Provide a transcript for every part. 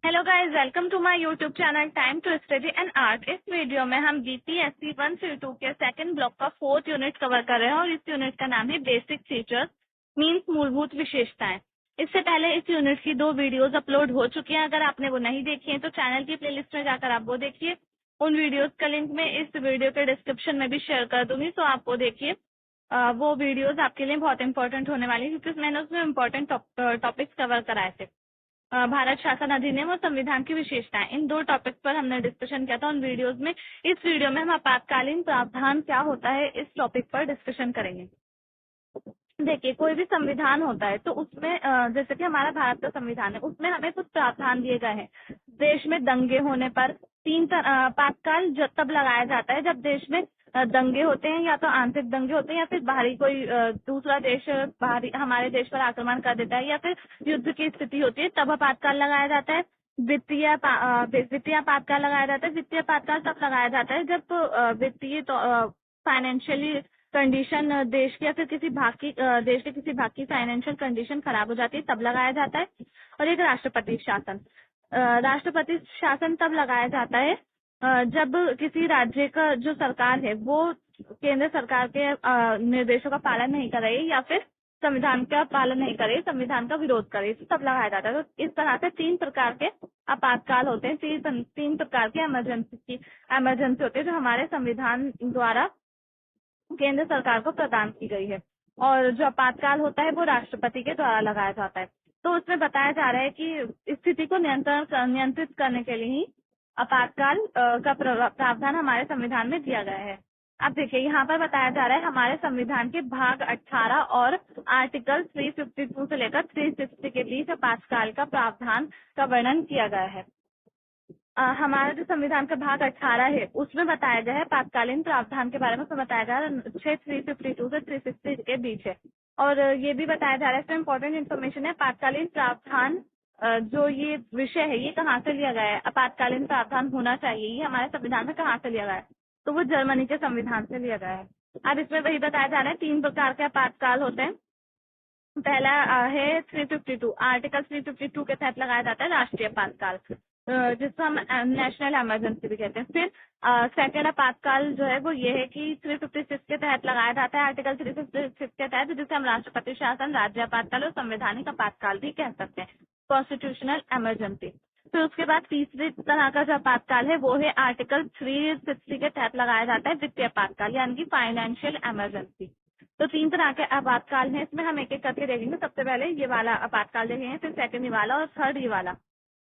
Hello guys, welcome to my YouTube channel time to study and art. इस video में हम BPSC 132 के second block का 4th unit cover कर रहे हैं और इस यूनिट का नाम है बेसिक फीचर्स मींस मूलभूत विशेषताएं। इससे पहले इस यूनिट की 2 वीडियोस अपलोड हो चुकी हैं। अगर आपने वो नहीं देखी है तो चैनल की प्लेलिस्ट में जाकर आप वो देखिए। उन वीडियोस का लिंक मैं इस वीडियो के डिस्क्रिप्शन में भी शेयर कर दूंगी, तो आप वो देखिए। वो वीडियोस आपके लिए बहुत इंपॉर्टेंट होने वाली है क्योंकि मैंने उसमें इंपॉर्टेंट टॉपिक्स कवर कराए थे। भारत शासन अधिनियम और संविधान की विशेषताएं, इन 2 टॉपिक पर हमने डिस्कशन किया था उन वीडियोस में। इस वीडियो में हम आपातकालीन प्रावधान क्या होता है इस टॉपिक पर डिस्कशन करेंगे। देखिए, कोई भी संविधान होता है तो उसमें जैसे कि हमारा भारत का संविधान है, उसमें हमें कुछ प्रावधान दिए गए हैं। देश में दंगे होने पर आपातकाल तब लगाया जाता है जब देश में दंगे होते हैं, या तो आंतरिक दंगे होते हैं या फिर बाहरी कोई दूसरा देश बाहरी हमारे देश पर आक्रमण कर देता है, या फिर युद्ध की स्थिति होती है, तब आपातकाल लगाया जाता है। वित्तीय आपातकाल लगाया जाता है। वित्तीय आपातकाल तब लगाया जाता है जब वित्तीय फाइनेंशियली कंडीशन देश की या फिर देश के किसी भाग की फाइनेंशियल कंडीशन खराब हो जाती है, तब लगाया जाता है। और एक राष्ट्रपति शासन तब लगाया जाता है जब किसी राज्य का जो सरकार है वो केंद्र सरकार के निर्देशों का पालन नहीं कर रही है या फिर संविधान का पालन नहीं करे, संविधान का विरोध करे, तो तब लगाया जाता है। तो इस तरह से 3 प्रकार के आपातकाल होते हैं। 3 प्रकार की इमरजेंसी होती है जो हमारे संविधान द्वारा केंद्र सरकार को प्रदान की गई है। और जो आपातकाल होता है वो राष्ट्रपति के द्वारा लगाया जाता है। तो उसमें बताया जा रहा है कि स्थिति को नियंत्रित करने के लिए ही आपातकाल का प्रावधान हमारे संविधान में दिया गया है। अब देखिए, यहाँ पर बताया जा रहा है हमारे संविधान के भाग 18 और आर्टिकल 352 से लेकर 360 के बीच आपातकाल का प्रावधान का वर्णन किया गया है। हमारा जो संविधान का भाग 18 है उसमें बताया गया है आपातकालीन प्रावधान के बारे में। उसमें बताया गया है 352 से 360 के बीच है। और ये भी बताया जा रहा है, इसमें इम्पोर्टेंट इन्फॉर्मेशन है, आपातकालीन प्रावधान जो ये विषय है ये कहाँ से लिया गया है। आपातकालीन प्रावधान होना चाहिए, ये हमारे संविधान में कहाँ से लिया गया है, तो वो जर्मनी के संविधान से लिया गया है। अब इसमें वही बताया जा रहा है 3 प्रकार के आपातकाल होते हैं। पहला है 352, आर्टिकल 352 के तहत लगाया जाता है राष्ट्रीय आपातकाल, जिसको हम नेशनल इमरजेंसी भी कहते हैं। फिर सेकेंड आपातकाल जो है वो ये है कि 356 के तहत लगाया जाता है, आर्टिकल 356 के तहत, जिसे हम राष्ट्रपति शासन, राज्य आपातकाल और संवैधानिक आपातकाल भी कह सकते हैं, कॉन्स्टिट्यूशनल इमरजेंसी। फिर उसके बाद तीसरी तरह का जो आपातकाल है वो है आर्टिकल 360 के तहत लगाया जाता है वित्तीय आपातकाल, यानी कि फाइनेंशियल इमरजेंसी। तो 3 तरह के आपातकाल हैं, इसमें हम एक एक करके देखेंगे। सबसे पहले ये वाला आपातकाल देखेंगे, फिर सेकंड ये वाला और थर्ड ये वाला।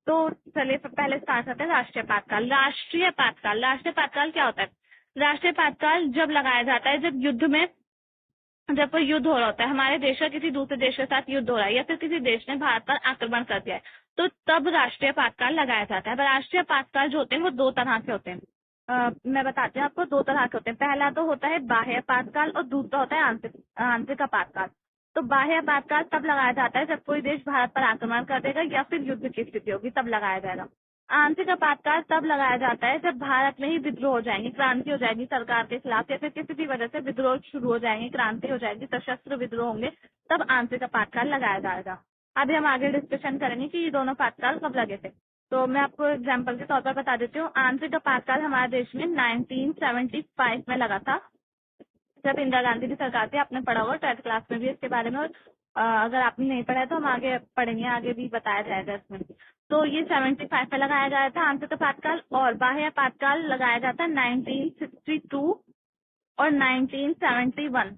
तो चलिए पहले स्टार्ट करते हैं राष्ट्रीय आपातकाल। राष्ट्रीय आपातकाल क्या होता है? राष्ट्रीय आपातकाल जब लगाया जाता है जब कोई युद्ध हो रहा होता है, हमारे देश का किसी दूसरे देश के साथ युद्ध हो रहा है, या फिर किसी देश ने भारत पर आक्रमण कर दिया है, तो तब राष्ट्रीय आपातकाल लगाया जाता है। राष्ट्रीय आपातकाल जो होते हैं वो 2 तरह के होते हैं। मैं बताती हूँ आपको, 2 तरह के होते हैं। पहला तो होता है बाह्य आपातकाल और दूसरा होता है आंतरिक आपातकाल। तो बाह्य आपातकाल तब लगाया जाता है जब कोई देश भारत पर आक्रमण कर देगा या फिर युद्ध की स्थिति होगी, तब लगाया जाएगा। आंतरिक आपातकाल तब लगाया जाता है जब भारत में ही विद्रोह हो जाएंगे, क्रांति हो जाएगी सरकार के खिलाफ, या फिर किसी भी वजह से विद्रोह शुरू हो जाएंगे, क्रांति हो जाएगी, सशस्त्र विद्रोह होंगे, तब आंतरिक आपातकाल लगाया जाएगा। अभी हम आगे डिस्कशन करेंगे कि ये दोनों आपातकाल कब लगे थे। तो मैं आपको एग्जाम्पल के तौर पर बता देती हूँ। आंतरिक आपातकाल हमारे देश में 1975 में लगा था, जब इंदिरा गांधी की सरकार थी। आपने पढ़ा होगा 12th क्लास में भी इसके बारे में, और अगर आपने नहीं पढ़ा है तो हम आगे पढ़ेंगे, आगे भी बताया जाएगा इसमें। तो ये 75 में लगाया गया था आंतरिक आपातकाल, और बाह्य आपातकाल लगाया जाता है 1962 और 1971।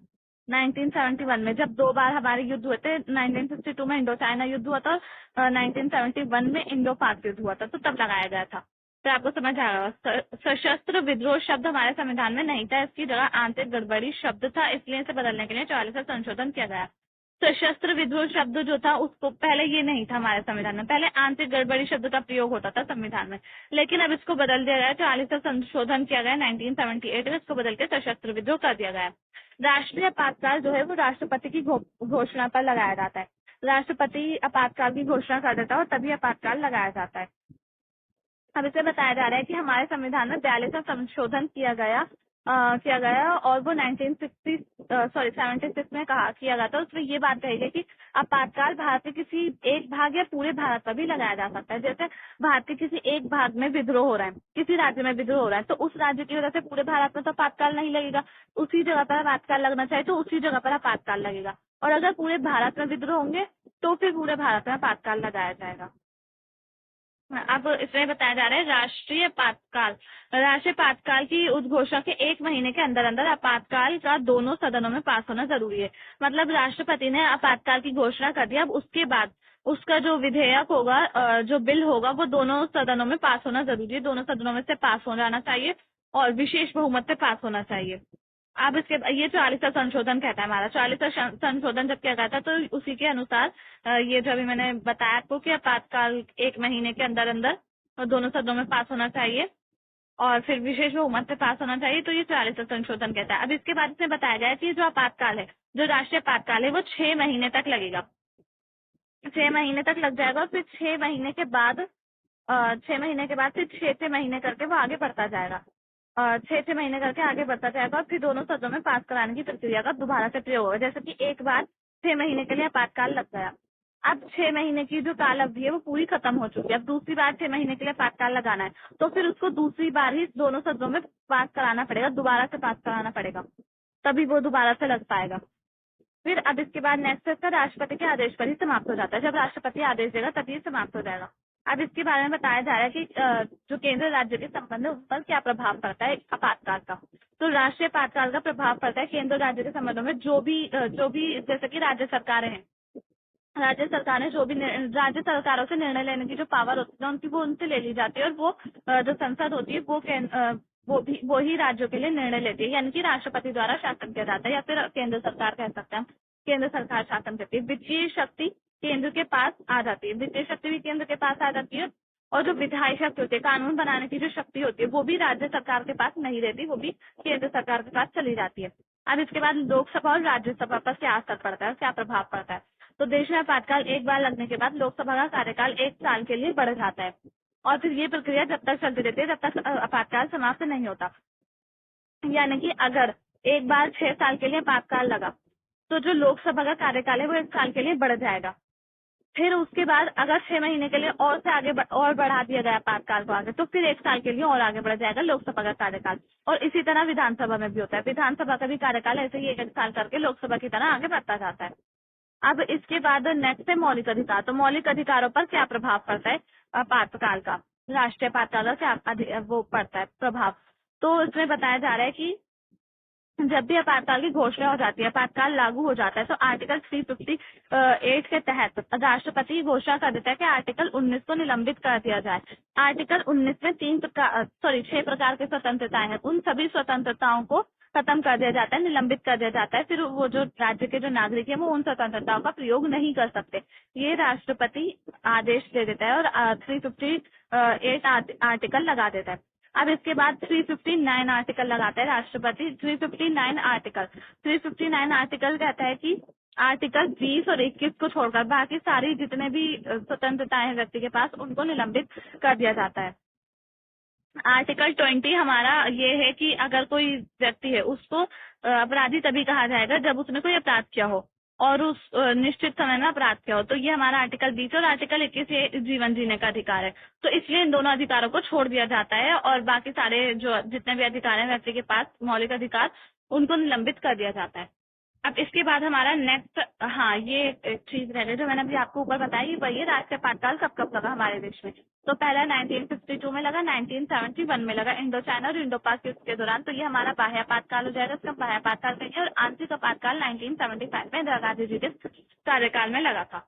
1971 में जब 2 बार हमारे युद्ध हुए थे, 1962 में इंडो चाइना युद्ध हुआ था और 1971 में इंडो पाक युद्ध हुआ था, तो तब लगाया गया था। तो आपको समझ आएगा। सशस्त्र विद्रोह शब्द हमारे संविधान में नहीं था, इसकी जगह आंतरिक गड़बड़ी शब्द था, इसलिए इसे बदलने के लिए 44 संशोधन किया गया। सशस्त्र विद्रोह शब्द जो था उसको पहले ये नहीं था हमारे संविधान में, पहले आंतरिक गड़बड़ी शब्द का प्रयोग होता था संविधान में, लेकिन अब इसको बदल दिया गया। 44 संशोधन किया गया 1978 में, इसको बदल के सशस्त्र विद्रोह कर दिया गया। राष्ट्रीय आपातकाल जो है वो राष्ट्रपति की घोषणा पर लगाया जाता है। राष्ट्रपति आपातकाल की घोषणा कर देता है और तभी आपातकाल लगाया जाता है। अब इसे बताया जा रहा है कि हमारे संविधान में 42वां संशोधन किया गया किया गया और वो 76 में कहा किया गया था। उसमें ये बात कही गई कि आपातकाल भारत के किसी एक भाग या पूरे भारत पर भी लगाया जा सकता है। जैसे भारत के किसी एक भाग में विद्रोह हो रहा है, किसी राज्य में विद्रोह हो रहा है, तो उस राज्य की वजह से पूरे भारत में तो आपातकाल नहीं लगेगा, उसी जगह पर आपातकाल लगना चाहिए तो उसी जगह पर आपातकाल लगेगा। और अगर पूरे भारत में विद्रोह होंगे तो फिर पूरे भारत में आपातकाल लगाया जाएगा। अब इसमें बताया जा रहा है राष्ट्रीय आपातकाल। राष्ट्रीय आपातकाल की उद्घोषणा के 1 महीने के अंदर अंदर आपातकाल का दोनों सदनों में पास होना जरूरी है। मतलब राष्ट्रपति ने आपातकाल की घोषणा कर दिया, अब उसके बाद उसका जो विधेयक होगा, जो बिल होगा, वो दोनों सदनों में पास होना जरूरी है। दोनों सदनों में से पास हो जाना चाहिए और विशेष बहुमत से पास होना चाहिए। अब इसके ये 40वां संशोधन कहता है हमारा। 40वां संशोधन जब किया गया था तो उसी के अनुसार ये जो अभी मैंने बताया आपको कि आपातकाल 1 महीने के अंदर अंदर दोनों सदनों में पास होना चाहिए और फिर विशेष बहुमत से पास होना चाहिए, तो ये 40वां संशोधन कहता है। अब इसके बाद इसमें बताया गया है कि जो आपातकाल है, जो राष्ट्रीय आपातकाल है, वो 6 महीने तक लगेगा। 6 महीने तक लग जाएगा और फिर 6 महीने के बाद 6 महीने के बाद फिर 6 महीने करके वो आगे बढ़ता जाएगा। 6 महीने करके आगे बढ़ता जाएगा और फिर दोनों सदनों में पास कराने की प्रक्रिया का दोबारा से प्रयोग होगा। जैसे कि एक बार 6 महीने के लिए आपातकाल लग गया, अब 6 महीने की जो काल अवधि है वो पूरी खत्म हो चुकी है, अब दूसरी बार 6 महीने के लिए आपातकाल लगाना है तो फिर उसको दूसरी बार ही दोनों सदनों में पास कराना पड़ेगा, दोबारा से पास कराना पड़ेगा, तभी वो दोबारा से लग पाएगा। फिर अब इसके बाद नेक्स्ट इसका राष्ट्रपति के आदेश पर ही समाप्त हो जाता है। जब राष्ट्रपति आदेश देगा तभी समाप्त हो जाएगा। अब इसके बारे में बताया जा रहा है कि जो केंद्र राज्य के संबंध है उस पर क्या प्रभाव पड़ता है आपातकाल का। तो राष्ट्रीय आपातकाल का प्रभाव पड़ता है केंद्र राज्य के संबंधों में। जो भी जैसे कि राज्य सरकारें हैं, राज्य सरकारें जो भी राज्य सरकारों से निर्णय लेने की जो पावर होती है उनकी वो उनसे ले ली जाती है और वो जो संसद होती है वो ही राज्यों के लिए निर्णय लेती है, यानी कि राष्ट्रपति द्वारा शासन किया जाता है या फिर केंद्र सरकार कह सकते हैं हम। केंद्र सरकार शासन करती है। वित्तीय शक्ति केंद्र के पास आ जाती है, वित्तीय शक्ति भी केंद्र के पास आ जाती है और जो विधायी शक्ति होती है, कानून बनाने की जो शक्ति होती है, वो भी राज्य सरकार के पास नहीं रहती, वो भी केंद्र सरकार के पास चली जाती है। अब इसके बाद लोकसभा और राज्यसभा पर क्या असर पड़ता है, क्या प्रभाव पड़ता है। तो देश में आपातकाल एक बार लगने के बाद लोकसभा का कार्यकाल 1 साल के लिए बढ़ जाता है और फिर ये प्रक्रिया जब तक चलती रहती है जब तक आपातकाल समाप्त नहीं होता। यानी कि अगर एक बार 6 साल के लिए आपातकाल लगा तो जो लोकसभा का कार्यकाल है वो 1 साल के लिए बढ़ जाएगा। फिर उसके बाद अगर 6 महीने के लिए और से आगे और बढ़ा दिया गया आपातकाल को आगे, तो फिर 1 साल के लिए और आगे बढ़ जाएगा लोकसभा का कार्यकाल। और इसी तरह विधानसभा में भी होता है, विधानसभा का भी कार्यकाल ऐसे ही 1 साल करके लोकसभा की तरह आगे बढ़ता जाता है। अब इसके बाद नेक्स्ट है मौलिक अधिकार। तो मौलिक अधिकारों पर क्या प्रभाव पड़ता है आपातकाल का, राष्ट्रीय आपातकाल का क्या वो पड़ता है प्रभाव। तो इसमें बताया जा रहा है कि जब भी आपातकाल की घोषणा हो जाती है, आपातकाल लागू हो जाता है, तो आर्टिकल 358 के तहत राष्ट्रपति घोषणा कर देता है कि आर्टिकल 19 को निलंबित कर दिया जाए। आर्टिकल 19 में 6 प्रकार की स्वतंत्रताएं हैं, उन सभी स्वतंत्रताओं को खत्म कर दिया जाता है, निलंबित कर दिया जाता है। फिर वो जो राज्य के जो नागरिक है वो उन स्वतंत्रताओं का प्रयोग नहीं कर सकते, ये राष्ट्रपति आदेश दे देता है और 358 आर्टिकल लगा देता है। अब इसके बाद 359 आर्टिकल लगाता है राष्ट्रपति। 359 आर्टिकल कहता है कि आर्टिकल 20 और 21 को छोड़कर बाकी सारी जितने भी स्वतंत्रताएं हैं व्यक्ति के पास उनको निलंबित कर दिया जाता है। आर्टिकल 20 हमारा ये है कि अगर कोई व्यक्ति है उसको अपराधी तभी कहा जाएगा जब उसने कोई अपराध किया हो और उस निश्चित समय में अपराध किया हो। तो ये हमारा आर्टिकल 20 और आर्टिकल 21 ये जीवन जीने का अधिकार है। तो इसलिए इन दोनों अधिकारों को छोड़ दिया जाता है और बाकी सारे जो जितने भी अधिकार हैं व्यक्ति के पास मौलिक अधिकार उनको निलंबित कर दिया जाता है। अब इसके बाद हमारा नेक्स्ट, हाँ ये एक चीज रह गई जो मैंने अभी आपको ऊपर बताई, वही राष्ट्रीय आपातकाल कब कब लगा हमारे देश में। तो पहला 1952 में लगा, 1971 में लगा इंडो चाइना और इंडो पाक युद्ध के दौरान। तो ये हमारा बाह्य आपातकाल हो जाएगा, इसका बाह्य आपातकाल कहेंगे। और आंतरिक आपातकाल 1975 में इंदिरा गांधी जी के कार्यकाल में लगा था।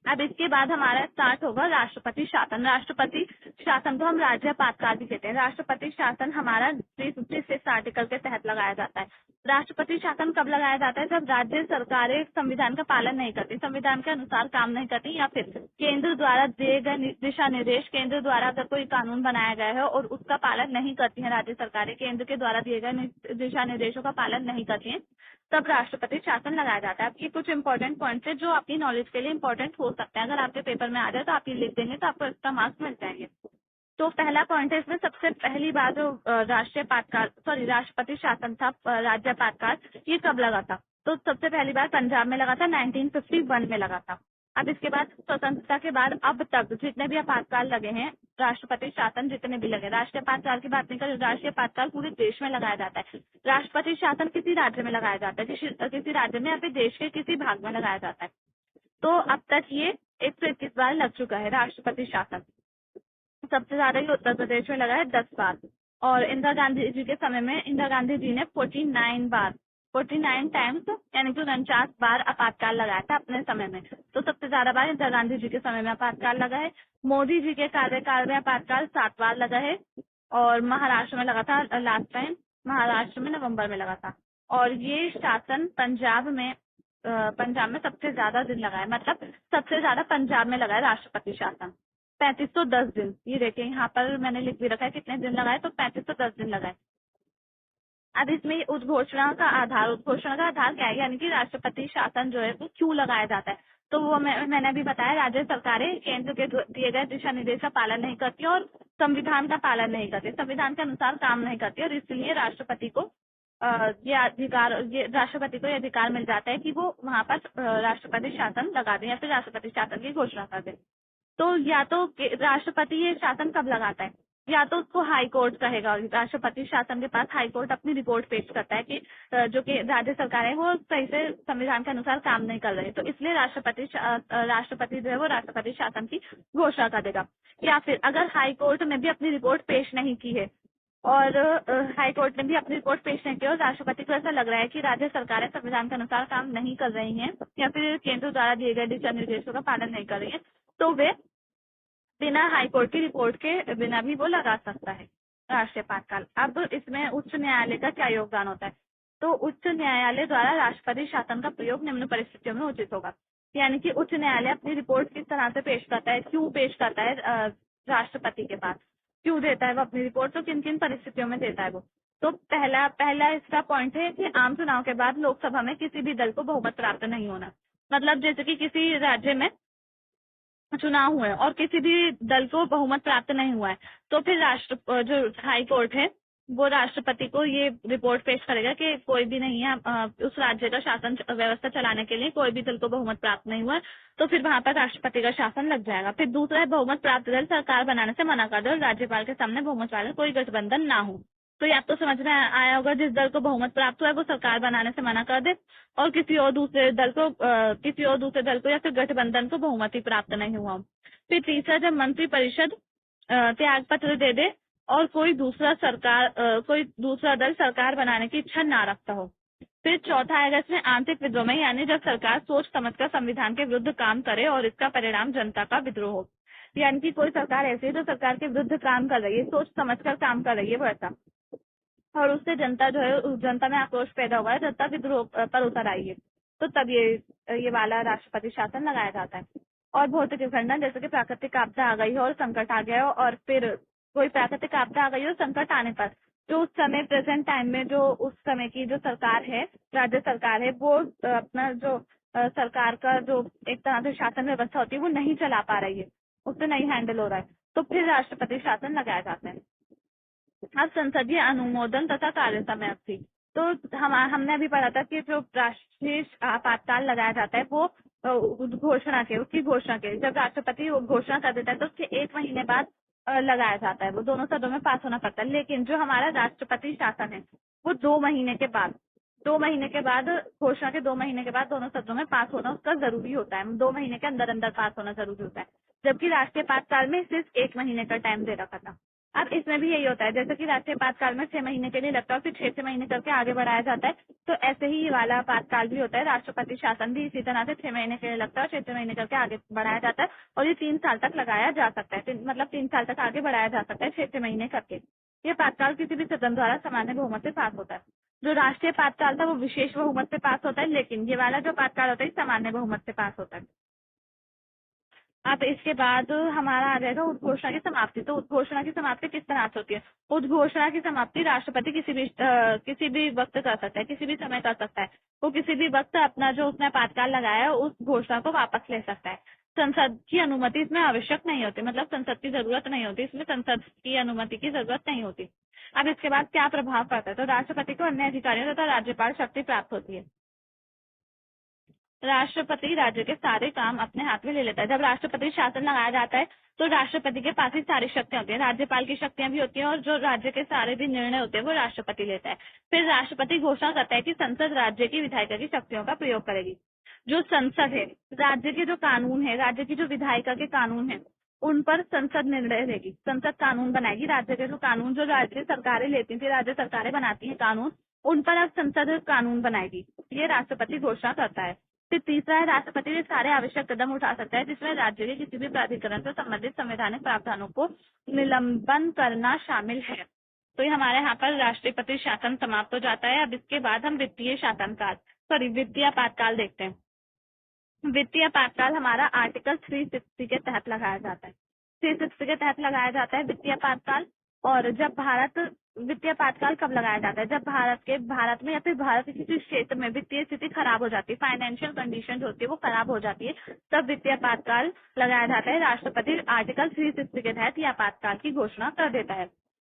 अब इसके बाद हमारा स्टार्ट होगा राष्ट्रपति शासन। राष्ट्रपति शासन को हम राज्य आपातकाल भी कहते हैं। राष्ट्रपति शासन हमारा 356 आर्टिकल के तहत लगाया जाता है। राष्ट्रपति शासन कब लगाया जाता है, जब राज्य सरकारें संविधान का पालन नहीं करती, संविधान के अनुसार काम नहीं करती, या फिर केंद्र द्वारा दिए गए दिशा निर्देश, केंद्र द्वारा अगर कोई कानून बनाया गया है और उसका पालन नहीं करती है राज्य सरकारें, केंद्र के द्वारा दिए गए दिशा निर्देशों का पालन नहीं करती है, तब राष्ट्रपति शासन लगाया जाता है। आपकी कुछ इंपॉर्टेंट पॉइंट्स है जो आपकी नॉलेज के लिए इंपॉर्टेंट हो सकते हैं। अगर आपके पेपर में आ जाए तो आप ये लिख देंगे तो आपको एक्स्ट्रा मार्क्स मिल जाएंगे। तो पहला पॉइंट है इसमें, सबसे पहली बार जो राष्ट्रपति शासन था, राज्यपातकाल, ये कब लगा था? तो सबसे पहली बार पंजाब में लगा था, 1951 में लगा था। अब इसके बाद स्वतंत्रता के बाद अब तक जितने भी आपातकाल लगे हैं, राष्ट्रपति शासन जितने भी लगे, राष्ट्रीय आपातकाल की बात नहीं कर, राष्ट्रीय आपातकाल पूरे देश में लगाया जाता है। राष्ट्रपति शासन किसी राज्य में लगाया जाता है, किसी राज्य में या फिर देश के किसी भाग में लगाया जाता है। तो अब तक ये 121 बार लग चुका है राष्ट्रपति शासन। सबसे ज्यादा ही उत्तर प्रदेश में लगा है 10 बार, और इंदिरा गांधी जी के समय में इंदिरा गांधी जी ने 49 टाइम्स यानी कि 49 बार आपातकाल लगाया था अपने समय में। तो सबसे ज्यादा बार इंदिरा गांधी जी के समय में आपातकाल लगा है। मोदी जी के कार्यकाल में आपातकाल 7 बार लगा है, और महाराष्ट्र में लगा था लास्ट टाइम, महाराष्ट्र में नवंबर में लगा था। और ये शासन पंजाब में सबसे ज्यादा दिन लगा है, मतलब सबसे ज्यादा पंजाब में लगा है राष्ट्रपति शासन, 3510 दिन। ये देखिए यहाँ पर मैंने लिख भी रखा है कितने दिन लगाए, तो 3510 दिन लगाए। अब इसमें उद्घोषणा का आधार क्या है, यानी कि राष्ट्रपति शासन जो है वो क्यों लगाया जाता है? तो वो मैंने अभी बताया, राज्य सरकारें केंद्र के दिए गए दिशा निर्देश का पालन नहीं करती और संविधान का पालन नहीं करती, संविधान के अनुसार काम नहीं करती, और इसलिए राष्ट्रपति को ये अधिकार मिल जाता है कि वो वहाँ पर राष्ट्रपति शासन लगा दें या फिर राष्ट्रपति शासन की घोषणा कर दें। तो या तो राष्ट्रपति ये शासन कब लगाता है, या तो उसको हाई कोर्ट कहेगा, राष्ट्रपति शासन के पास हाई कोर्ट अपनी रिपोर्ट पेश करता है कि जो कि राज्य सरकार है वो सही से संविधान के अनुसार काम नहीं कर रही, तो इसलिए राष्ट्रपति जो है वो राष्ट्रपति शासन की घोषणा कर देगा। या फिर अगर हाई कोर्ट ने भी अपनी रिपोर्ट पेश नहीं की है, और हाई कोर्ट ने भी अपनी रिपोर्ट पेश नहीं की और राष्ट्रपति को ऐसा लग रहा है कि राज्य सरकारें संविधान के अनुसार काम नहीं कर रही हैं या फिर केंद्र द्वारा दिए गए दिशा निर्देशों का पालन नहीं कर रही है, तो वे बिना हाईकोर्ट की रिपोर्ट के बिना भी वो लगा सकता है राष्ट्रीय आपातकाल। अब इसमें उच्च न्यायालय का क्या योगदान होता है? तो उच्च न्यायालय द्वारा राष्ट्रपति शासन का प्रयोग निम्न परिस्थितियों में उचित होगा, यानी कि उच्च न्यायालय अपनी रिपोर्ट किस तरह से पेश करता है, क्यों पेश करता है राष्ट्रपति के पास, क्यों देता है वो अपनी रिपोर्ट, तो किन किन परिस्थितियों में देता है वो। तो पहला इसका पॉइंट है कि आम चुनाव के बाद लोकसभा में किसी भी दल को बहुमत प्राप्त नहीं होना। मतलब जैसे कि किसी राज्य में चुनाव हुए और किसी भी दल को बहुमत प्राप्त नहीं हुआ है, तो फिर जो हाई कोर्ट है वो राष्ट्रपति को ये रिपोर्ट पेश करेगा कि कोई भी नहीं है उस राज्य का शासन व्यवस्था चलाने के लिए, कोई भी दल को बहुमत प्राप्त नहीं हुआ, तो फिर वहां पर राष्ट्रपति का शासन लग जाएगा। फिर दूसरा है, बहुमत प्राप्त दल सरकार बनाने से मना कर दे और राज्यपाल के सामने बहुमत वाले कोई गठबंधन ना हो। तो ये आप तो समझ में आया होगा, जिस दल को बहुमत प्राप्त हुआ है वो सरकार बनाने से मना कर दे और किसी और दूसरे दल को या फिर गठबंधन को बहुमत ही प्राप्त नहीं हुआ। फिर तीसरा, जब मंत्री परिषद त्याग पत्र दे दे और कोई दूसरा दल सरकार बनाने की इच्छा ना रखता हो। फिर चौथा आएगा इसमें आंतरिक विद्रोह में, यानी जब सरकार सोच समझकर संविधान के विरुद्ध काम करे और इसका परिणाम जनता का विद्रोह हो। यानी कि कोई सरकार ऐसी है जो सरकार के विरुद्ध काम कर रही है, सोच समझकर काम कर रही है वैसा, और उससे जनता जो है, जनता में आक्रोश पैदा हुआ है, जनता विद्रोह पर उतर आई है, तो तब ये वाला राष्ट्रपति शासन लगाया जाता है। और भौतिक विखंडन, जैसे कि प्राकृतिक आपदा आ गई हो और संकट आ गया हो, और फिर कोई प्राकृतिक आपदा आ गई हो, संकट आने पर जो उस समय प्रेजेंट टाइम में जो उस समय की जो सरकार है, राज्य सरकार है, वो अपना जो सरकार का जो एक तरह से शासन व्यवस्था होती है वो नहीं चला पा रही है, उससे नहीं हैंडल हो रहा है, तो फिर राष्ट्रपति शासन लगाया जाता है। अब संसदीय अनुमोदन तथा कार्य समय अवधि, तो हमने अभी पढ़ा था कि जो राष्ट्रीय आपातकाल लगाया जाता है वो उसकी घोषणा के जब राष्ट्रपति घोषणा कर देता है तो उसके 1 महीने बाद लगाया जाता है, वो दोनों सदनों में पास होना पड़ता है। लेकिन जो हमारा राष्ट्रपति शासन है वो 2 महीने के बाद घोषणा के 2 महीने के बाद दोनों सदनों में पास होना उसका जरूरी होता है, 2 महीने के अंदर अंदर पास होना जरूरी होता है, जबकि राष्ट्रीय आपातकाल में सिर्फ 1 महीने का टाइम दे रखा था। अब इसमें भी यही होता है, जैसे कि राष्ट्रीय आपातकाल में 6 महीने के लिए लगता है, फिर 6 महीने करके आगे बढ़ाया जाता है, तो ऐसे ही ये वाला आपातकाल भी होता है, राष्ट्रपति शासन भी इसी तरह से 6 महीने के लिए लगता है, 6 महीने करके आगे बढ़ाया जाता है, और ये 3 साल तक लगाया जा सकता है, मतलब 3 साल तक आगे बढ़ाया जा सकता है 6 महीने करके। ये आपातकाल किसी भी सदन द्वारा सामान्य बहुमत से पास होता है। जो राष्ट्रीय आपातकाल था वो विशेष बहुमत से पास होता है, लेकिन ये वाला जो आपातकाल होता है सामान्य बहुमत से पास होता है। अब इसके बाद हमारा आ जाएगा उद्घोषणा की समाप्ति। तो उद्घोषणा की समाप्ति किस तरह से होती है? उद्घोषणा की समाप्ति राष्ट्रपति किसी भी वक्त कर सकता है, किसी भी समय कर सकता है। वो किसी भी वक्त अपना जो उसने आपातकाल लगाया है उस घोषणा को वापस ले सकता है। संसद की अनुमति इसमें आवश्यक नहीं होती, मतलब संसद की जरूरत नहीं होती, इसमें संसद की अनुमति की जरूरत नहीं होती। अब इसके बाद क्या प्रभाव पड़ता है, तो राष्ट्रपति को अन्य अधिकारियों तथा राज्यपाल शक्ति प्राप्त होती है। राष्ट्रपति राज्य के सारे काम अपने हाथ में ले लेता है। जब राष्ट्रपति शासन लगाया जाता है तो राष्ट्रपति के पास ही सारी शक्तियां होती है, राज्यपाल की शक्तियां भी होती हैं, और जो राज्य के सारे भी निर्णय होते हैं वो राष्ट्रपति लेता है। फिर राष्ट्रपति घोषणा करता है कि संसद राज्य की विधायिका की शक्तियों का प्रयोग करेगी। जो संसद है, राज्य के जो कानून है, राज्य की जो विधायिका के कानून है, उन पर संसद निर्णय लेगी, संसद कानून बनाएगी। राज्य के जो कानून जो राज्य सरकारें लेती थी, राज्य सरकारें बनाती हैं कानून, उन पर अब संसद कानून बनाएगी। ये राष्ट्रपति घोषणा करता है। फिर तीसरा है, राष्ट्रपति वे सारे आवश्यक कदम उठा सकता है जिसमें राज्य के किसी भी प्राधिकरण से संबंधित संवैधानिक प्रावधानों को निलंबन करना शामिल है। तो ये हमारे यहाँ पर राष्ट्रपति शासन समाप्त हो जाता है। अब इसके बाद हम वित्तीय वित्तीय आपातकाल देखते हैं। वित्तीय आपातकाल हमारा आर्टिकल 360 के तहत लगाया जाता है। 360 के तहत लगाया जाता है वित्तीय आपातकाल। और जब वित्तीय आपातकाल कब लगाया जाता है, जब भारत में या फिर भारत के किसी क्षेत्र में वित्तीय स्थिति खराब हो जाती है, फाइनेंशियल कंडीशन होती है वो खराब हो जाती है, तब वित्तीय आपातकाल लगाया जाता है। राष्ट्रपति आर्टिकल 360 के तहत ये आपातकाल की घोषणा कर देता है।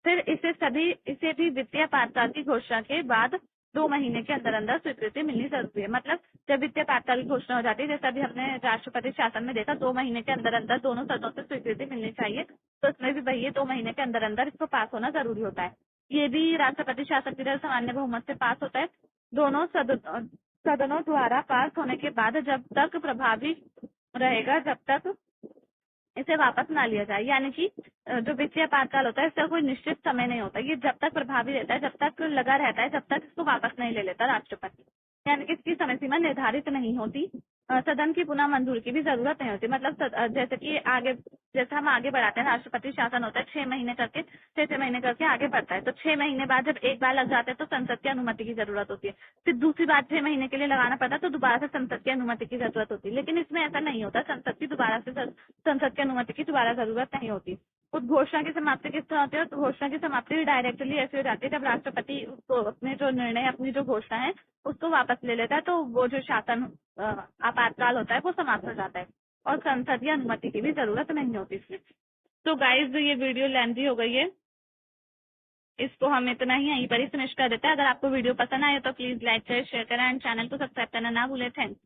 फिर इसे भी वित्तीय आपातकाल की घोषणा के बाद 2 महीने के अंदर अंदर स्वीकृति मिलनी जरूरी है। मतलब जब वित्तीय आपातकाल की घोषणा हो जाती है, जैसा अभी हमने राष्ट्रपति शासन में देखा, 2 महीने के अंदर अंदर दोनों सदनों से स्वीकृति मिलनी चाहिए, तो इसमें भी वही 2 महीने के अंदर अंदर इसको पास होना जरूरी होता है। ये भी राष्ट्रपति शासन के सामान्य बहुमत से पास होता है। दोनों सदनों द्वारा पास होने के बाद जब तक प्रभावी रहेगा, जब तक इसे वापस ना लिया जाए। यानी कि जो वित्तीय आपातकाल होता है इसका कोई निश्चित समय नहीं होता, ये जब तक प्रभावी रहता है, जब तक लगा रहता है, जब तक इसको वापस नहीं ले लेता राष्ट्रपति। यानी कि इसकी समय सीमा निर्धारित नहीं होती। सदन की पुनः मंजूरी की भी जरूरत नहीं होती। मतलब जैसे हम आगे बढ़ाते हैं, राष्ट्रपति शासन होता है 6 महीने करके 6 महीने करके आगे बढ़ता है, तो 6 महीने बाद जब एक बार लग जाते हैं तो संसद की अनुमति की जरूरत होती है। फिर दूसरी बार 6 महीने के लिए लगाना पड़ता है तो दोबारा से संसद की अनुमति की जरूरत होती है। लेकिन इसमें ऐसा नहीं होता, संसद की अनुमति की दोबारा जरूरत नहीं होती। घोषणा की समाप्ति किस तरह होती है, तो घोषणा की समाप्ति डायरेक्टली ऐसी हो जाती है जब राष्ट्रपति उसको अपने जो निर्णय, अपनी जो घोषणा है उसको वापस ले लेता है, तो वो जो शासन आपातकाल होता है वो समाप्त हो जाता है और संसदीय अनुमति की भी जरूरत नहीं होती इसमें। तो गाइज ये वीडियो लेंथी हो गई है, इसको हम इतना ही यहीं पर ही फिनिश कर देते हैं। अगर आपको वीडियो पसंद आए तो प्लीज लाइक करें, शेयर करें एंड चैनल को सब्सक्राइब करना ना भूलें। थैंक्स।